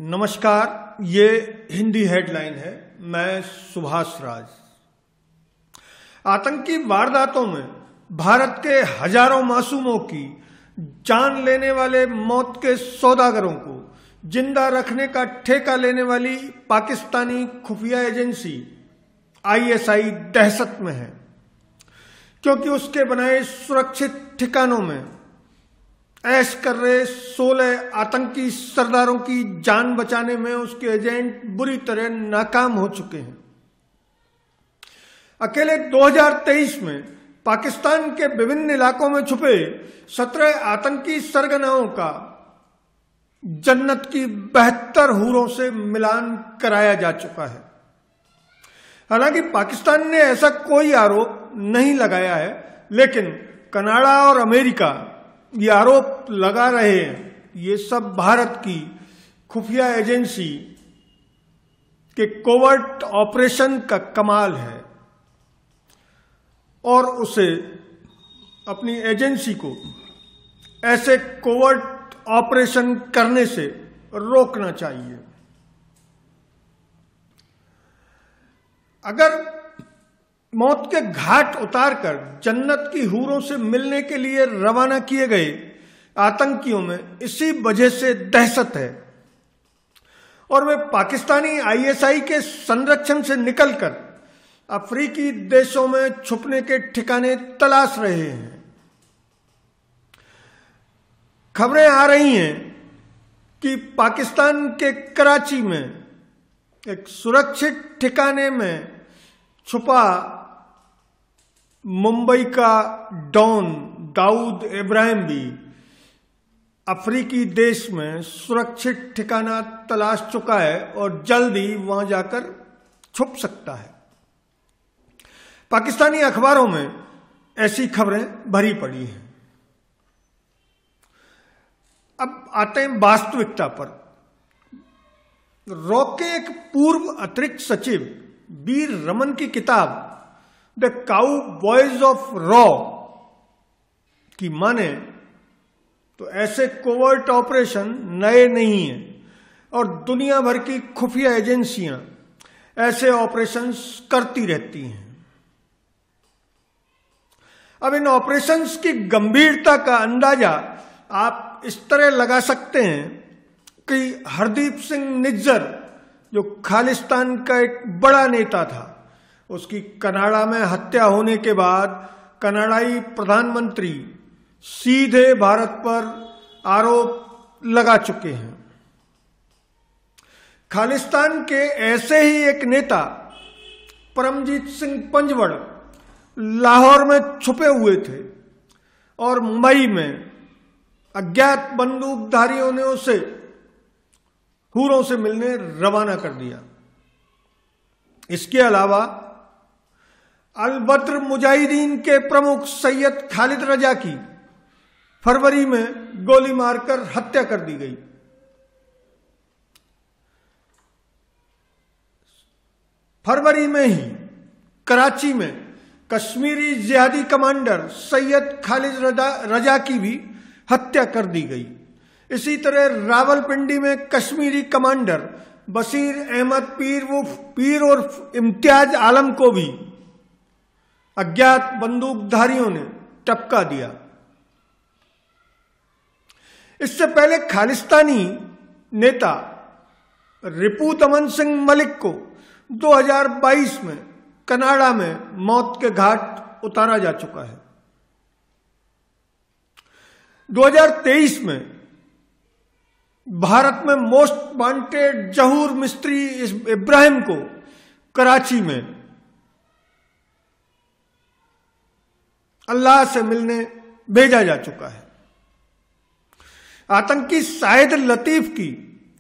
नमस्कार, ये हिंदी हेडलाइन है। मैं सुभाष राज। आतंकी वारदातों में भारत के हजारों मासूमों की जान लेने वाले मौत के सौदागरों को जिंदा रखने का ठेका लेने वाली पाकिस्तानी खुफिया एजेंसी आईएसआई दहशत में है, क्योंकि उसके बनाए सुरक्षित ठिकानों में ऐश कर रहे 16 आतंकी सरदारों की जान बचाने में उसके एजेंट बुरी तरह नाकाम हो चुके हैं। अकेले 2023 में पाकिस्तान के विभिन्न इलाकों में छुपे 17 आतंकी सरगनाओं का जन्नत की 72 हूरों से मिलान कराया जा चुका है। हालांकि पाकिस्तान ने ऐसा कोई आरोप नहीं लगाया है, लेकिन कनाडा और अमेरिका ये आरोप लगा रहे हैं। ये सब भारत की खुफिया एजेंसी के कोवर्ट ऑपरेशन का कमाल है और उसे अपनी एजेंसी को ऐसे कोवर्ट ऑपरेशन करने से रोकना चाहिए। अगर मौत के घाट उतारकर जन्नत की हूरों से मिलने के लिए रवाना किए गए आतंकियों में इसी वजह से दहशत है और वे पाकिस्तानी आईएसआई के संरक्षण से निकलकर अफ्रीकी देशों में छुपने के ठिकाने तलाश रहे हैं। खबरें आ रही हैं कि पाकिस्तान के कराची में एक सुरक्षित ठिकाने में छुपा मुंबई का डॉन दाऊद इब्राहिम भी अफ्रीकी देश में सुरक्षित ठिकाना तलाश चुका है और जल्द ही वहां जाकर छुप सकता है। पाकिस्तानी अखबारों में ऐसी खबरें भरी पड़ी हैं। अब आते हैं वास्तविकता पर। रॉ के एक पूर्व अतिरिक्त सचिव वीर रमन की किताब the cow boys of raw की माने तो ऐसे कोवर्ट ऑपरेशन नए नहीं हैं और दुनिया भर की खुफिया एजेंसियां ऐसे ऑपरेशंस करती रहती हैं। अब इन ऑपरेशंस की गंभीरता का अंदाजा आप इस तरह लगा सकते हैं कि हरदीप सिंह निज्जर, जो खालिस्तान का एक बड़ा नेता था, उसकी कनाडा में हत्या होने के बाद कनाडाई प्रधानमंत्री सीधे भारत पर आरोप लगा चुके हैं। खालिस्तान के ऐसे ही एक नेता परमजीत सिंह पंजवड़ लाहौर में छुपे हुए थे और मई में अज्ञात बंदूकधारियों ने उसे हूरों से मिलने रवाना कर दिया। इसके अलावा अल बद्र मुजाहिदीन के प्रमुख सैयद खालिद रजा की फरवरी में गोली मारकर हत्या कर दी गई। फरवरी में ही कराची में कश्मीरी जिहादी कमांडर सैयद खालिद रजा की भी हत्या कर दी गई। इसी तरह रावलपिंडी में कश्मीरी कमांडर बशीर अहमद पीर उर्फ इम्तियाज आलम को भी अज्ञात बंदूकधारियों ने टपका दिया। इससे पहले खालिस्तानी नेता रिपू दमन सिंह मलिक को 2022 में कनाडा में मौत के घाट उतारा जा चुका है। 2023 में भारत में मोस्ट वांटेड जहूर मिस्त्री इब्राहिम को कराची में अल्लाह से मिलने भेजा जा चुका है। आतंकी शाहिद लतीफ की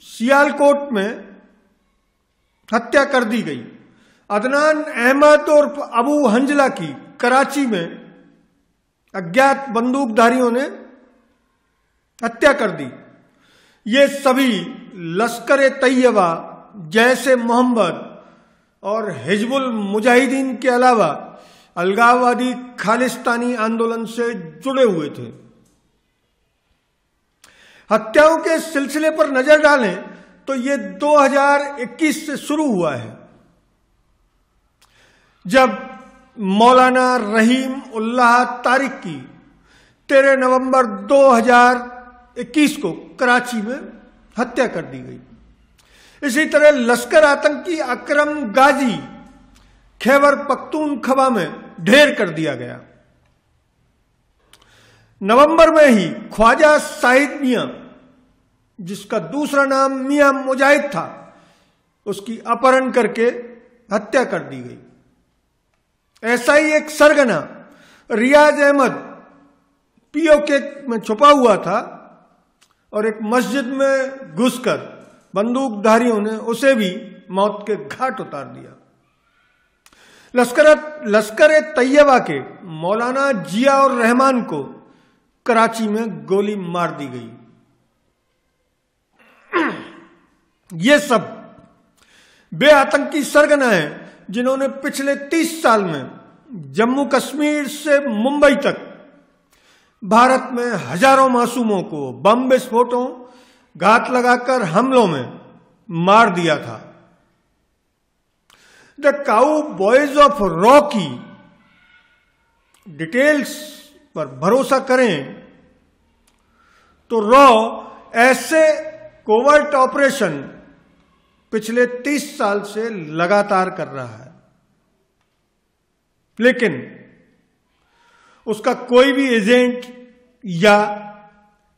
सियालकोट में हत्या कर दी गई। अदनान अहमद उर्फ अबू हंजला की कराची में अज्ञात बंदूकधारियों ने हत्या कर दी। ये सभी लश्कर तैयबा, जैसे मोहम्मद और हिजबुल मुजाहिदीन के अलावा अलगाववादी खालिस्तानी आंदोलन से जुड़े हुए थे। हत्याओं के सिलसिले पर नजर डालें तो ये 2021 से शुरू हुआ है, जब मौलाना रहीम उल्लाह तारिक की 13 नवंबर 2021 को कराची में हत्या कर दी गई। इसी तरह लश्कर आतंकी अकरम गाजी खैबर पख्तूनख्वा में ढेर कर दिया गया। नवंबर में ही ख्वाजा साहिद मियां, जिसका दूसरा नाम मियां मुजाहिद था, उसकी अपहरण करके हत्या कर दी गई। ऐसा ही एक सरगना रियाज अहमद पीओके में छुपा हुआ था और एक मस्जिद में घुसकर बंदूकधारियों ने उसे भी मौत के घाट उतार दिया। लश्कर तैयबा के मौलाना जिया और रहमान को कराची में गोली मार दी गई। ये सब वे आतंकी सरगना हैं जिन्होंने पिछले 30 साल में जम्मू कश्मीर से मुंबई तक भारत में हजारों मासूमों को बम विस्फोटों, घात लगाकर हमलों में मार दिया था। The cow boys of raw की डिटेल्स पर भरोसा करें तो रॉ ऐसे कोवर्ट ऑपरेशन पिछले 30 साल से लगातार कर रहा है, लेकिन उसका कोई भी एजेंट या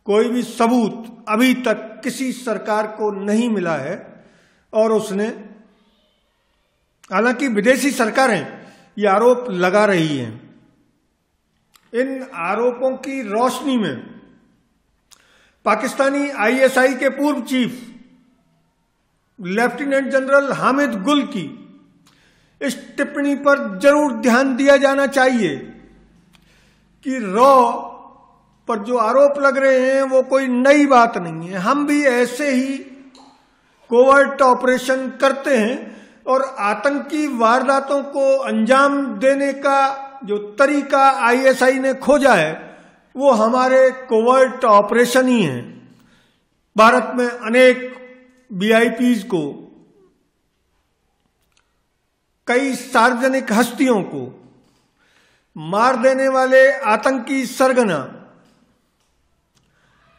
कोई भी सबूत अभी तक किसी सरकार को नहीं मिला है। और उसने, हालांकि विदेशी सरकारें ये आरोप लगा रही हैं, इन आरोपों की रोशनी में पाकिस्तानी आईएसआई के पूर्व चीफ लेफ्टिनेंट जनरल हामिद गुल की इस टिप्पणी पर जरूर ध्यान दिया जाना चाहिए कि रॉ पर जो आरोप लग रहे हैं वो कोई नई बात नहीं है। हम भी ऐसे ही कोवर्ट ऑपरेशन करते हैं और आतंकी वारदातों को अंजाम देने का जो तरीका आईएसआई ने खोजा है वो हमारे कोवर्ट ऑपरेशन ही है। भारत में अनेक वीआईपीज को, कई सार्वजनिक हस्तियों को मार देने वाले आतंकी सरगना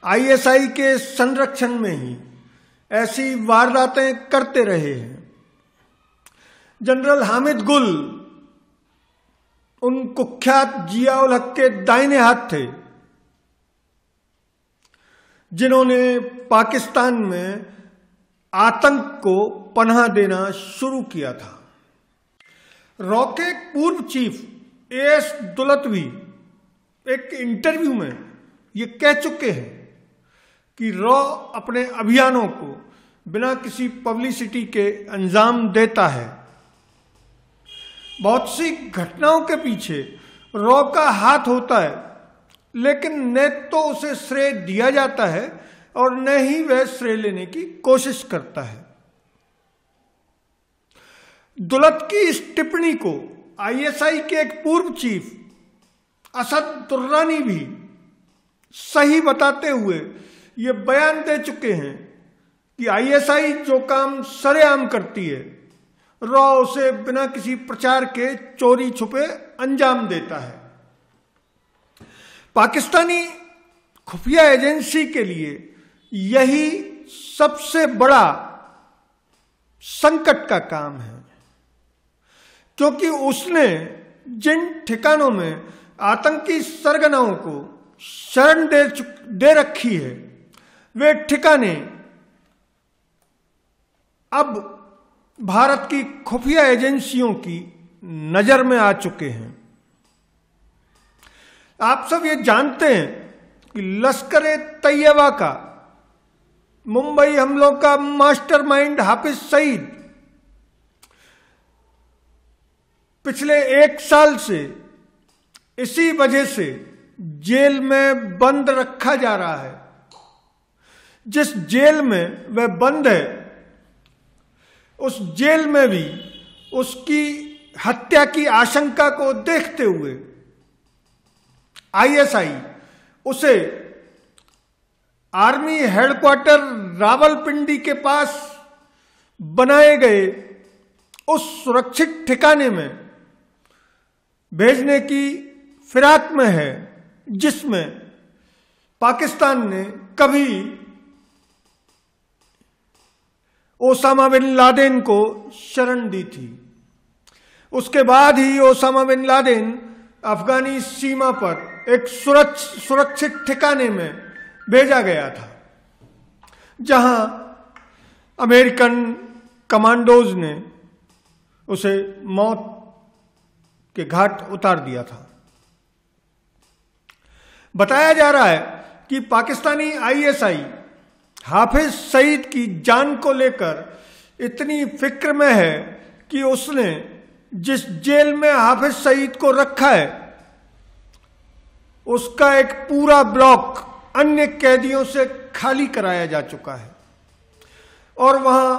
आईएसआई के संरक्षण में ही ऐसी वारदातें करते रहे हैं। जनरल हामिद गुल उन कुख्यात जियाउल हक के दाहिने हाथ थे जिन्होंने पाकिस्तान में आतंक को पनाह देना शुरू किया था। रॉ के पूर्व चीफ एएस दुलतवी एक इंटरव्यू में ये कह चुके हैं कि रॉ अपने अभियानों को बिना किसी पब्लिसिटी के अंजाम देता है। बहुत सी घटनाओं के पीछे रॉ का हाथ होता है, लेकिन न तो उसे श्रेय दिया जाता है और न ही वह श्रेय लेने की कोशिश करता है। दुलत की इस टिप्पणी को आईएसआई के एक पूर्व चीफ असद दुर्रानी भी सही बताते हुए ये बयान दे चुके हैं कि आईएसआई जो काम सरेआम करती है, रॉ उसे बिना किसी प्रचार के चोरी छुपे अंजाम देता है। पाकिस्तानी खुफिया एजेंसी के लिए यही सबसे बड़ा संकट का काम है, क्योंकि उसने जिन ठिकानों में आतंकी सरगनाओं को शरण दे रखी है, वे ठिकाने अब भारत की खुफिया एजेंसियों की नजर में आ चुके हैं। आप सब ये जानते हैं कि लश्कर तैयबा का मुंबई हमलों का मास्टरमाइंड हाफिज सईद पिछले 1 साल से इसी वजह से जेल में बंद रखा जा रहा है। जिस जेल में वह बंद है, उस जेल में भी उसकी हत्या की आशंका को देखते हुए आईएसआई उसे आर्मी हेडक्वार्टर रावलपिंडी के पास बनाए गए उस सुरक्षित ठिकाने में भेजने की फिराक में है जिसमें पाकिस्तान ने कभी ओसामा बिन लादेन को शरण दी थी। उसके बाद ही ओसामा बिन लादेन अफगानी सीमा पर एक सुरक्षित ठिकाने में भेजा गया था, जहां अमेरिकन कमांडोज ने उसे मौत के घाट उतार दिया था। बताया जा रहा है कि पाकिस्तानी आईएसआई हाफिज सईद की जान को लेकर इतनी फिक्र में है कि उसने जिस जेल में हाफिज सईद को रखा है उसका एक पूरा ब्लॉक अन्य कैदियों से खाली कराया जा चुका है और वहां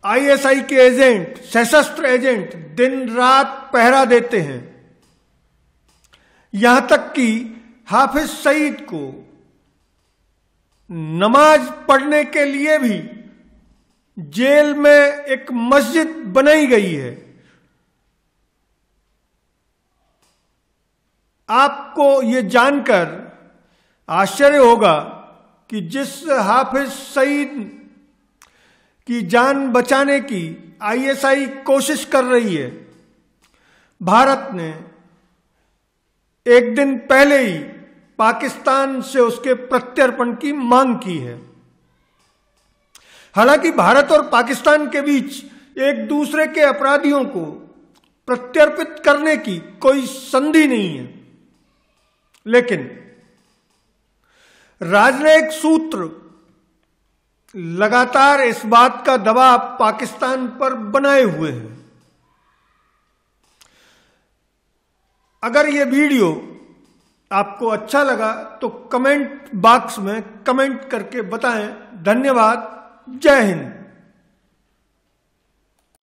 आईएसआई के एजेंट, सशस्त्र एजेंट दिन रात पहरा देते हैं। यहां तक कि हाफिज सईद को नमाज पढ़ने के लिए भी जेल में एक मस्जिद बनाई गई है। आपको यह जानकर आश्चर्य होगा कि जिस हाफिज सईद की जान बचाने की आईएसआई कोशिश कर रही है, भारत ने एक दिन पहले ही पाकिस्तान से उसके प्रत्यर्पण की मांग की है। हालांकि भारत और पाकिस्तान के बीच एक दूसरे के अपराधियों को प्रत्यर्पित करने की कोई संधि नहीं है, लेकिन राजनयिक सूत्र लगातार इस बात का दबाव पाकिस्तान पर बनाए हुए हैं। अगर यह वीडियो आपको अच्छा लगा तो कमेंट बॉक्स में कमेंट करके बताएं। धन्यवाद। जय हिंद।